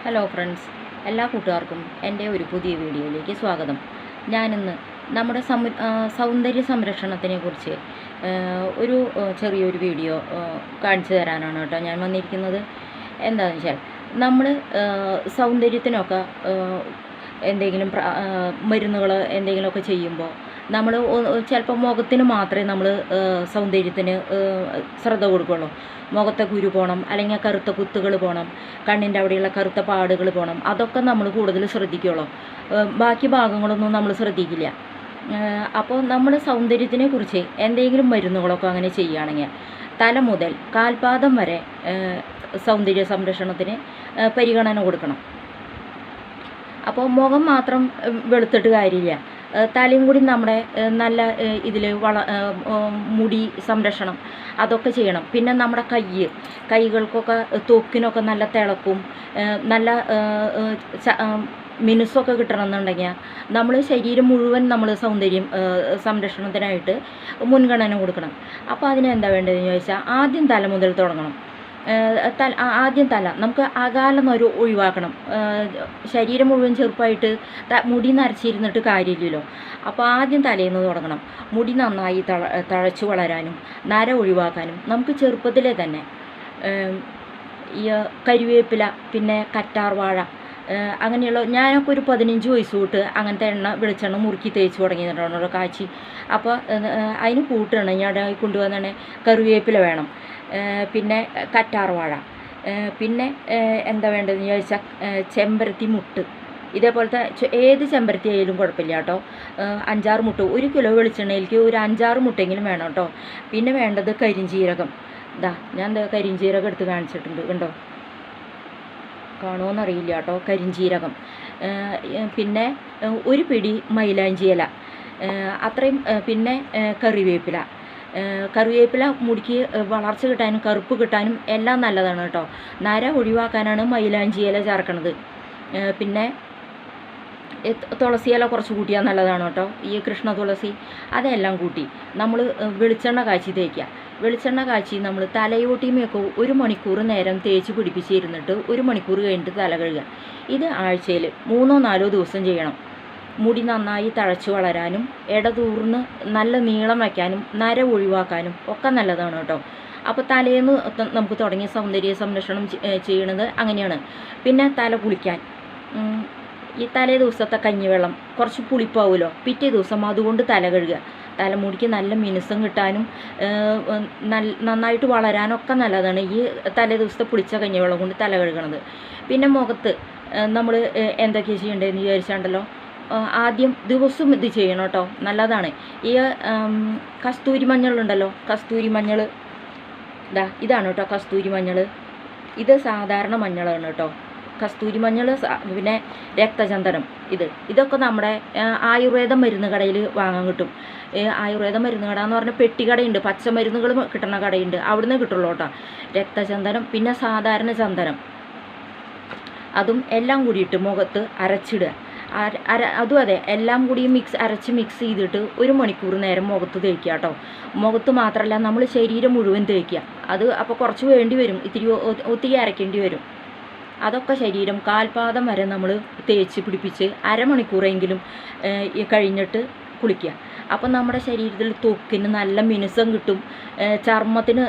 Hello friends, എല്ലാ കൂട്ടുകാർക്കും എൻ്റെ ഒരു പുതിയ വീഡിയോയിലേക്ക് സ്വാഗതം. ഞാനിന്ന് നമ്മുടെ സൗന്ദര്യ സംരക്ഷണത്തിനെ കുറിച്ച് ഒരു ചെറിയൊരു വീഡിയോ കാണിച്ചു തരാനാണ് കേട്ടോ ഞാൻ വന്നിരിക്കുന്നത്. എന്താണെന്ന് വെച്ചാൽ നമ്മൾ സൗന്ദര്യത്തിനൊക്കെ എന്തെങ്കിലും മരുന്നുകൾ എന്തെങ്കിലുമൊക്കെ ചെയ്യുമ്പോൾ നമ്മൾ ചിലപ്പോൾ മുഖത്തിന് മാത്രമേ നമ്മൾ സൗന്ദര്യത്തിന് ശ്രദ്ധ കൊടുക്കുള്ളൂ. മുഖത്തെ കുരു പോകണം, അല്ലെങ്കിൽ കറുത്ത കുത്തുകൾ പോകണം, കണ്ണിൻ്റെ അവിടെയുള്ള കറുത്ത പാടുകൾ പോകണം, അതൊക്കെ നമ്മൾ കൂടുതൽ ശ്രദ്ധിക്കുള്ളൂ. ബാക്കി ഭാഗങ്ങളൊന്നും നമ്മൾ ശ്രദ്ധിക്കില്ല. അപ്പോൾ നമ്മുടെ സൗന്ദര്യത്തിനെ കുറിച്ച് എന്തെങ്കിലും മരുന്നുകളൊക്കെ അങ്ങനെ ചെയ്യുകയാണെങ്കിൽ തല മുതൽ കാൽപാദം വരെ സൗന്ദര്യ സംരക്ഷണത്തിന് പരിഗണന കൊടുക്കണം. അപ്പോൾ മുഖം മാത്രം വെളുത്തിട്ട് കാര്യമില്ല, തലയും കൂടി നമ്മുടെ നല്ല ഇതിൽ മുടി സംരക്ഷണം അതൊക്കെ ചെയ്യണം. പിന്നെ നമ്മുടെ കൈകൾക്കൊക്കെ ത്വക്കിനൊക്കെ നല്ല തിളക്കും, നല്ല മിനുസൊക്കെ കിട്ടണമെന്നുണ്ടെങ്കിൽ നമ്മൾ ശരീരം മുഴുവൻ നമ്മൾ സൗന്ദര്യം സംരക്ഷണത്തിനായിട്ട് മുൻഗണന കൊടുക്കണം. അപ്പോൾ അതിനെന്താ വേണ്ടതെന്ന് ചോദിച്ചാൽ ആദ്യം തല മുതൽ തുടങ്ങണം. ആദ്യം തല നമുക്ക് അകാലം ഒഴിവാക്കണം. ശരീരം മുഴുവൻ ചെറുപ്പമായിട്ട് മുടി നരച്ചിരുന്നിട്ട് കാര്യമില്ലല്ലോ. അപ്പോൾ ആദ്യം തലേന്ന് തുടങ്ങണം. മുടി നന്നായി തഴച്ചു വളരാനും നര ഒഴിവാക്കാനും നമുക്ക് ചെറുപ്പത്തിലെ തന്നെ ഈ കരിവേപ്പില, പിന്നെ കറ്റാർവാഴ, അങ്ങനെയുള്ള ഞാനൊക്കെ ഒരു 15 വയസ്സ് തൊട്ട് അങ്ങനത്തെ വെളിച്ചെണ്ണ മുറുക്കി തേച്ച് തുടങ്ങിയിട്ടുണ്ടോ കാച്ചി. അപ്പോൾ അതിന് കൂട്ടാണ് ഞാൻ കൊണ്ടുവന്നാണ് കറിവേപ്പില വേണം, പിന്നെ കറ്റാർവാഴ, പിന്നെ എന്താ വേണ്ടതെന്ന് ചോദിച്ചാൽ ചെമ്പരത്തി മുട്ട്. ഇതേപോലത്തെ ഏത് ചെമ്പരത്തി ആയാലും കുഴപ്പമില്ല കേട്ടോ. 5-6 മുട്ട, 1 കിലോ വെളിച്ചെണ്ണയിലേക്ക് ഒരു 5-6 മുട്ടെങ്കിലും വേണം കേട്ടോ. പിന്നെ വേണ്ടത് കരിഞ്ജീരകം. ഞാൻ കരിഞ്ജീരകം എടുത്ത് കാണിച്ചിട്ടുണ്ട്, കണ്ടോ, കാണുമോയെന്നറിയില്ല കേട്ടോ. കരിഞ്ജീരകം, പിന്നെ ഒരു പിടി മൈലാഞ്ചി ഇല, അത്രയും, പിന്നെ കറിവേപ്പില മുടിക്ക് വളർച്ച കിട്ടാനും കറുപ്പ് കിട്ടാനും എല്ലാം നല്ലതാണ് കേട്ടോ. നര ഒഴിവാക്കാനാണ് മൈലാഞ്ചി ഇല ചേർക്കണത്. പിന്നെ തുളസി ഇല കുറച്ച് കൂട്ടിയാൽ നല്ലതാണ് കേട്ടോ. ഈ കൃഷ്ണ തുളസി അതെല്ലാം കൂട്ടി നമ്മൾ വെളിച്ചെണ്ണ കാച്ചി തേക്കുക. വെളിച്ചെണ്ണ കാച്ചി നമ്മൾ തലയോട്ടിയുമൊക്കെ 1 മണിക്കൂർ നേരം തേച്ച് പിടിപ്പിച്ചിരുന്നിട്ട് 1 മണിക്കൂർ കഴിഞ്ഞിട്ട് തല കഴുകുക. ഇത് ആഴ്ചയിൽ 3-4 ദിവസം ചെയ്യണം. മുടി നന്നായി തഴച്ചു വളരാനും ഇടതൂർന്ന് നല്ല നീളം വയ്ക്കാനും നര ഒഴിവാക്കാനും ഒക്കെ നല്ലതാണ് കേട്ടോ. അപ്പോൾ തലേന്ന് നമുക്ക് തുടങ്ങിയ സൗന്ദര്യ സംരക്ഷണം ചെയ്യണത് അങ്ങനെയാണ്. പിന്നെ തല കുളിക്കാൻ ഈ തലേ ദിവസത്തെ കഞ്ഞിവെള്ളം കുറച്ച് പുളിപ്പാവുമല്ലോ, പിറ്റേ ദിവസം അതുകൊണ്ട് തല കഴുകുക. തലമുടിക്ക് നല്ല മിനുസം കിട്ടാനും നന്നായിട്ട് വളരാനൊക്കെ നല്ലതാണ് ഈ തലേ ദിവസത്തെ പുളിച്ച കഞ്ഞിവെള്ളം കൊണ്ട് തല കഴുകണത്. പിന്നെ മുഖത്ത് നമ്മൾ എന്തൊക്കെയാണ് ചെയ്യേണ്ടതെന്ന് വിചാരിച്ചാണ്ടല്ലോ, ആദ്യം ദിവസം ഇത് ചെയ്യണം കേട്ടോ, നല്ലതാണ്. ഈ കസ്തൂരി മഞ്ഞളുണ്ടല്ലോ, കസ്തൂരി മഞ്ഞൾ, ഇതാണ് കേട്ടോ കസ്തൂരി മഞ്ഞൾ. ഇത് സാധാരണ മഞ്ഞളാണ് കേട്ടോ. കസ്തൂരി മഞ്ഞൾ, പിന്നെ രക്തചന്ദനം, ഇതൊക്കെ നമ്മുടെ ആയുർവേദ മരുന്ന് കടയിൽ വാങ്ങാൻ കിട്ടും. ആയുർവേദ മരുന്ന് കട എന്ന് പറഞ്ഞാൽ പെട്ടിക്കടയുണ്ട്, പച്ചമരുന്നുകൾ കിട്ടുന്ന കടയുണ്ട്, അവിടുന്ന് കിട്ടുള്ളൂ കേട്ടോ. രക്തചന്ദനം, പിന്നെ സാധാരണ ചന്ദനം, അതും എല്ലാം കൂടിയിട്ട് മുഖത്ത് അരച്ചിടുക. അതും അതെ, എല്ലാം കൂടി അരച്ച് മിക്സ് ചെയ്തിട്ട് 1 മണിക്കൂർ നേരം മുഖത്ത് തേക്കുക കേട്ടോ. മുഖത്ത് മാത്രമല്ല നമ്മൾ ശരീരം മുഴുവൻ തേക്കുക. അത് അപ്പോൾ കുറച്ച് വേണ്ടി വരും, ഒത്തിരി അരയ്ക്കേണ്ടി വരും. അതൊക്കെ ശരീരം കാൽപാദം വരെ നമ്മൾ തേച്ച് പിടിപ്പിച്ച് അരമണിക്കൂറെങ്കിലും കഴിഞ്ഞിട്ട് കുളിക്കുക. അപ്പം നമ്മുടെ ശരീരത്തിൽ ത്വക്കിന് നല്ല മിനുസം കിട്ടും, ചർമ്മത്തിന്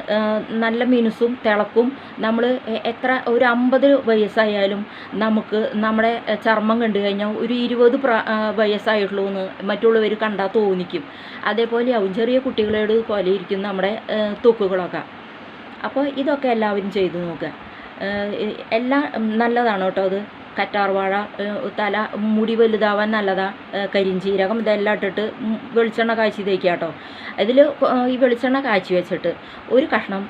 നല്ല മിനുസും തിളക്കും. നമ്മൾ എത്ര ഒരു 50 വയസ്സായാലും നമുക്ക് നമ്മുടെ ചർമ്മം കണ്ടു കഴിഞ്ഞാൽ ഒരു 20 വയസ്സായിട്ടുള്ളൂ എന്ന് മറ്റുള്ളവർ കണ്ടാൽ തോന്നിക്കും. അതേപോലെയാവും ചെറിയ കുട്ടികളോട് പോലെ ഇരിക്കും നമ്മുടെ ത്വക്കുകളൊക്കെ. അപ്പോൾ ഇതൊക്കെ എല്ലാവരും ചെയ്തു നോക്കുക. എല്ലാം നല്ലതാണ് കേട്ടോ. അത് കറ്റാർവാഴ തല മുടി വലുതാവാൻ നല്ലതാണ്. കരിഞ്ജീരകം ഇതെല്ലാം ഇട്ടിട്ട് വെളിച്ചെണ്ണ കാച്ചി തേക്കുക കേട്ടോ. ഇതിൽ ഈ വെളിച്ചെണ്ണ കാച്ചി വെച്ചിട്ട് ഒരു കഷ്ണം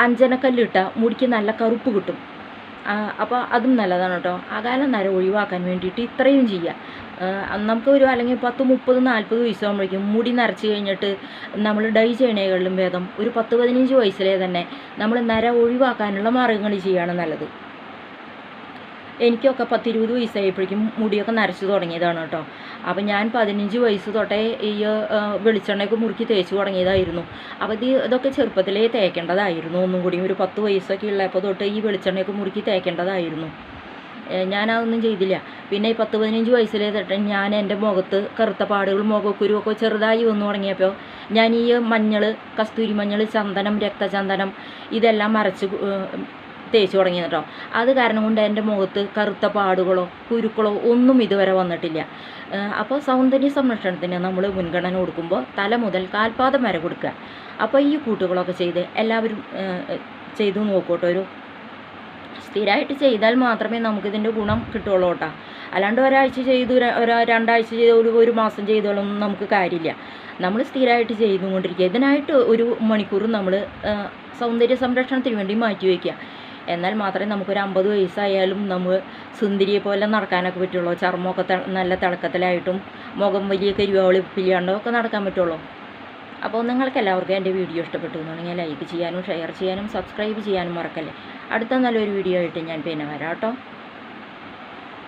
അഞ്ജനക്കല്ലിട്ടാൽ മുടിക്ക് നല്ല കറുപ്പ് കിട്ടും. അപ്പോൾ അതും നല്ലതാണ് കേട്ടോ. അകാലം നര ഒഴിവാക്കാൻ വേണ്ടിയിട്ട് ഇത്രയും ചെയ്യുക. നമുക്ക് അല്ലെങ്കിൽ 10, 30, 40 വയസ്സാകുമ്പോഴേക്കും മുടി നരച്ച് കഴിഞ്ഞിട്ട് നമ്മൾ ഡൈ ചെയ്യണേക്കാളും ഭേദം ഒരു 10-15 വയസ്സിലെ തന്നെ നമ്മൾ നര ഒഴിവാക്കാനുള്ള മാർഗ്ഗങ്ങൾ ചെയ്യുകയാണ് നല്ലത്. എനിക്കൊക്കെ 10-20 വയസ്സായപ്പോഴേക്കും മുടിയൊക്കെ നരച്ച് തുടങ്ങിയതാണ് കേട്ടോ. അപ്പം ഞാൻ 15 വയസ്സ് തൊട്ടേ ഈ വെളിച്ചെണ്ണയൊക്കെ മുറുക്കി തേച്ച് തുടങ്ങിയതായിരുന്നു. അപ്പോൾ ഇതൊക്കെ ചെറുപ്പത്തിലേ തേക്കേണ്ടതായിരുന്നു. ഒന്നും കൂടി ഒരു 10 വയസ്സൊക്കെ ഉള്ളപ്പോൾ തൊട്ട് ഈ വെളിച്ചെണ്ണയൊക്കെ മുറുക്കി തേക്കേണ്ടതായിരുന്നു. ഞാനതൊന്നും ചെയ്തില്ല. പിന്നെ ഈ 10-15 വയസ്സിലേ തൊട്ട് ഞാൻ എൻ്റെ മുഖത്ത് കറുത്ത പാടുകൾ, മുഖക്കുരുവൊക്കെ ചെറുതായി വന്നു തുടങ്ങിയപ്പോൾ ഞാൻ ഈ മഞ്ഞൾ, കസ്തൂരി മഞ്ഞൾ, ചന്ദനം, രക്തചന്ദനം ഇതെല്ലാം അരച്ച് തേച്ച് തുടങ്ങി കേട്ടോ. അത് കാരണം കൊണ്ട് എൻ്റെ മുഖത്ത് കറുത്ത പാടുകളോ കുരുക്കളോ ഒന്നും ഇതുവരെ വന്നിട്ടില്ല. അപ്പോൾ സൗന്ദര്യ സംരക്ഷണത്തിന് നമ്മൾ മുൻഗണന കൊടുക്കുമ്പോൾ തല മുതൽ കാൽപാദം വരെ കൊടുക്കുക. അപ്പോൾ ഈ കൂട്ടുകളൊക്കെ ചെയ്ത് എല്ലാവരും ചെയ്തു നോക്കൂട്ടോ. ഒരു സ്ഥിരമായിട്ട് ചെയ്താൽ മാത്രമേ നമുക്കിതിൻ്റെ ഗുണം കിട്ടുള്ളൂ കേട്ടോ. അല്ലാണ്ട് ഒരാഴ്ച ചെയ്തു, 2 ആഴ്ച ചെയ്തു, ഒരു മാസം ചെയ്തോളൊന്നും നമുക്ക് കാര്യമില്ല. നമ്മൾ സ്ഥിരമായിട്ട് ചെയ്തുകൊണ്ടിരിക്കുക. ഇതിനായിട്ട് 1 മണിക്കൂർ നമ്മൾ സൗന്ദര്യ സംരക്ഷണത്തിന് വേണ്ടി മാറ്റി വയ്ക്കുക. എന്നാൽ മാത്രമേ നമുക്കൊരു 50 വയസ്സായാലും നമ്മൾ സുന്ദരിയെ പോലെ നടക്കാനൊക്കെ പറ്റുള്ളൂ. ചർമ്മമൊക്കെ നല്ല തിളക്കത്തിലായിട്ടും മുഖം വലിയ കരിവാളിപ്പില്ലാണ്ടോ ഒക്കെ നടക്കാൻ പറ്റുള്ളൂ. അപ്പോൾ നിങ്ങൾക്ക് എല്ലാവർക്കും എൻ്റെ വീഡിയോ ഇഷ്ടപ്പെട്ടു എന്നുണ്ടെങ്കിൽ ലൈക്ക് ചെയ്യാനും ഷെയർ ചെയ്യാനും സബ്സ്ക്രൈബ് ചെയ്യാനും മറക്കല്ലേ. അടുത്ത നല്ലൊരു വീഡിയോ ആയിട്ട് ഞാൻ പിന്നെ വരാം കേട്ടോ.